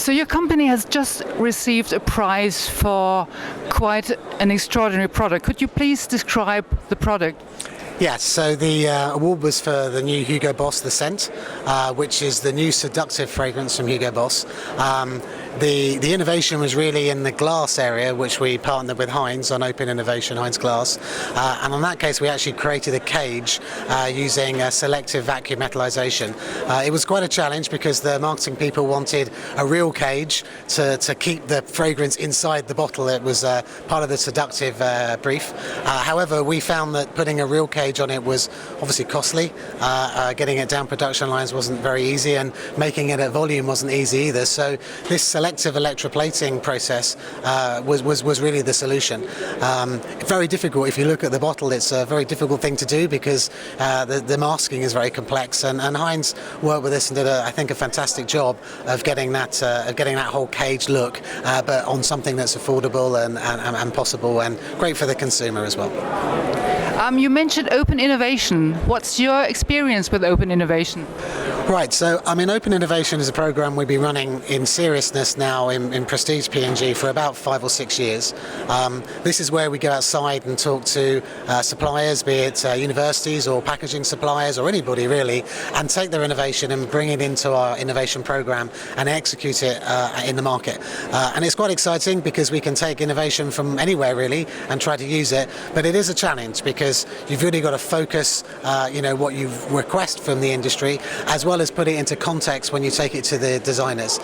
So your company has just received a prize for quite an extraordinary product. Could you please describe the product? Yes, so the award was for the new Hugo Boss The Scent, which is the new seductive fragrance from Hugo Boss. The innovation was really in the glass area, which we partnered with Heinz on Open Innovation, Heinz Glass. And on that case, we actually created a cage using selective vacuum metallization. It was quite a challenge because the marketing people wanted a real cage to keep the fragrance inside the bottle. It was part of the seductive brief. However, we found that putting a real cage on it was obviously costly. Getting it down production lines wasn't very easy, and making it at volume wasn't easy either. So this selective electroplating process was really the solution. Very difficult. If you look at the bottle, it's a very difficult thing to do because the masking is very complex. And Heinz worked with us and did, I think, a fantastic job of getting that whole cage look, but on something that's affordable and possible, and great for the consumer as well. You mentioned open innovation. What's your experience with open innovation? Right, so Open Innovation is a program we've been running in seriousness now in Prestige P&G for about 5 or 6 years. This is where we go outside and talk to suppliers, be it universities or packaging suppliers or anybody really, and take their innovation and bring it into our innovation program and execute it in the market. And it's quite exciting because we can take innovation from anywhere really and try to use it, but it is a challenge because you've really got to focus what you request from the industry, as well as put it into context when you take it to the designers.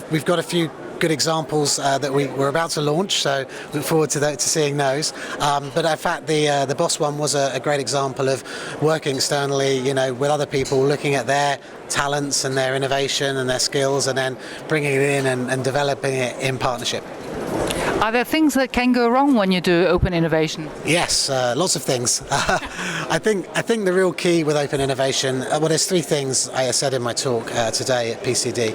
We've got a few good examples that we're about to launch, so look forward to seeing those. But in fact, the Boss one was a great example of working externally, with other people, looking at their talents and their innovation and their skills, and then bringing it in and developing it in partnership. Are there things that can go wrong when you do open innovation? Yes, lots of things. I think the real key with open innovation, there's 3 things I said in my talk today at PCD.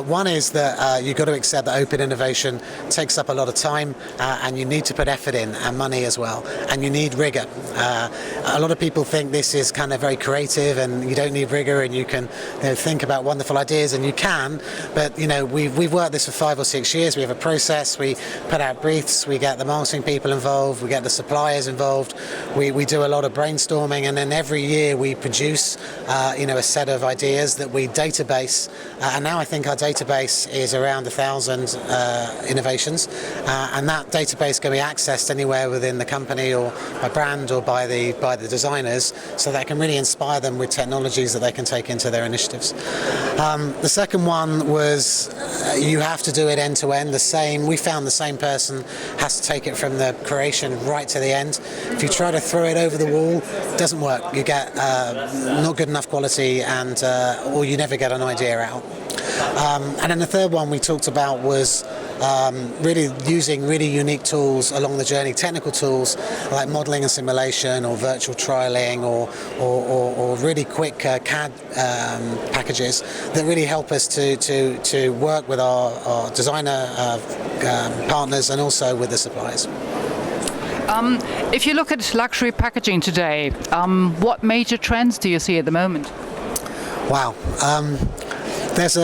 One is that you've got to accept that open innovation takes up a lot of time, and you need to put effort in and money as well, and you need rigor. A lot of people think this is kind of very creative and you don't need rigor and you can think about wonderful ideas, and you can, but we've worked this for 5 or 6 years. We have a process, we put out briefs, we get the marketing people involved, we get the suppliers involved, we do a lot of brainstorming, and then every year we produce a set of ideas that we database, and now I think our database is around 1,000 innovations, and that database can be accessed anywhere within the company or by brand or by the designers, so that can really inspire them with technologies that they can take into their initiatives. The second one was you have to do it end to end. We found the same person has to take it from the creation right to the end. If you try to throw it over the wall, it doesn't work. You get not good enough quality, or you never get an idea out. And then the third one we talked about was really using really unique tools along the journey, technical tools like modeling and simulation, or virtual trialing, or really quick CAD packages that really help us to work with our designer partners and also with the suppliers. If you look at luxury packaging today, what major trends do you see at the moment? Wow. There's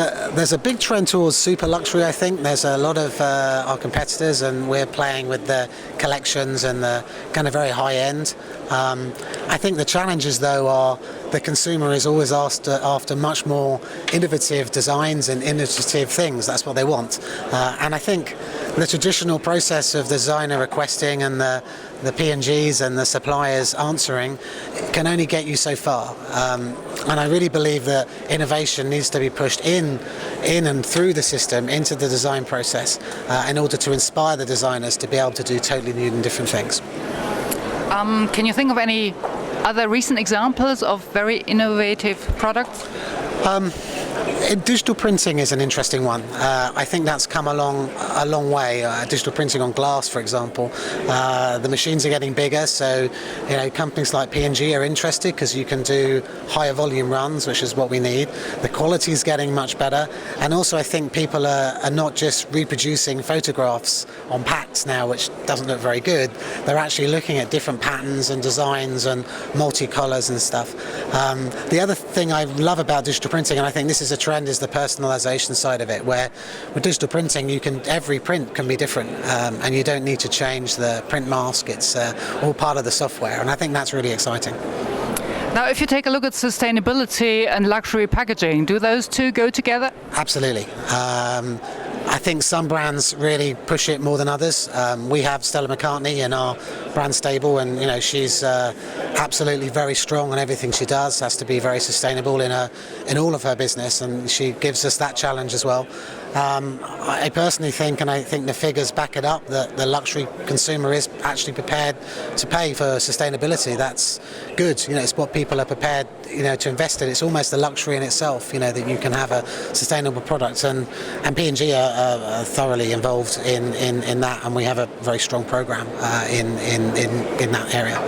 a big trend towards super luxury, I think. There's a lot of our competitors, and we're playing with the collections and the kind of very high end. I think the challenges, though, are the consumer is always asked after much more innovative designs and innovative things. That's what they want. And I think the traditional process of designer requesting and the P&Gs and the suppliers answering can only get you so far. And I really believe that innovation needs to be pushed in and through the system into the design process in order to inspire the designers to be able to do totally new and different things. Can you think of any other recent examples of very innovative products? Digital printing is an interesting one. I think that's come along a long way. Digital printing on glass, for example. The machines are getting bigger, so companies like P&G are interested because you can do higher volume runs, which is what we need. The quality is getting much better, and also I think people are not just reproducing photographs on packs now, which doesn't look very good. They're actually looking at different patterns and designs and multicolours and stuff. The other thing I love about digital printing, and I think this is a trend trend is the personalization side of it, where with digital printing, every print can be different, and you don't need to change the print mask. It's all part of the software, and I think that's really exciting. Now, if you take a look at sustainability and luxury packaging, do those two go together? Absolutely. I think some brands really push it more than others. We have Stella McCartney in our brand stable, and she's absolutely very strong on everything she does. Has to be very sustainable in all of her business, and she gives us that challenge as well. I personally think, and I think the figures back it up, that the luxury consumer is actually prepared to pay for sustainability. That's good. It's what people are prepared, to invest in. It's almost a luxury in itself, that you can have a sustainable product, and P&G are thoroughly involved in that, and we have a very strong program in that area.